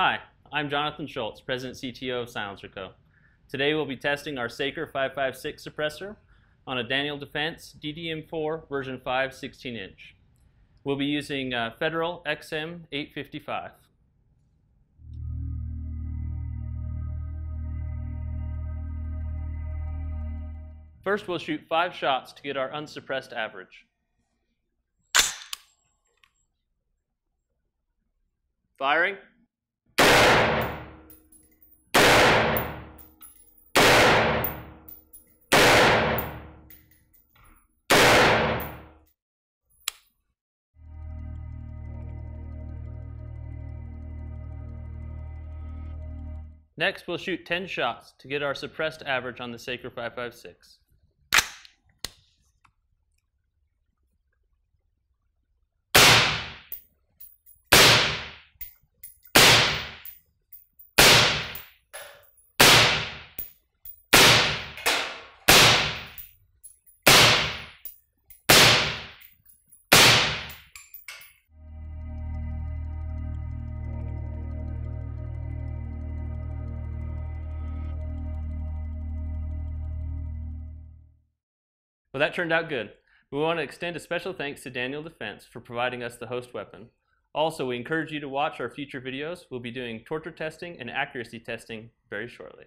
Hi, I'm Jonathan Schultz, President CTO of SilencerCo. Today we'll be testing our SaCR 556 suppressor on a Daniel Defense DDM4 version 5 16-inch. We'll be using Federal XM855. First we'll shoot 5 shots to get our unsuppressed average. Firing. Next, we'll shoot 10 shots to get our suppressed average on the SaCR 556. Well, that turned out good. We want to extend a special thanks to Daniel Defense for providing us the host weapon. Also, we encourage you to watch our future videos. We'll be doing torture testing and accuracy testing very shortly.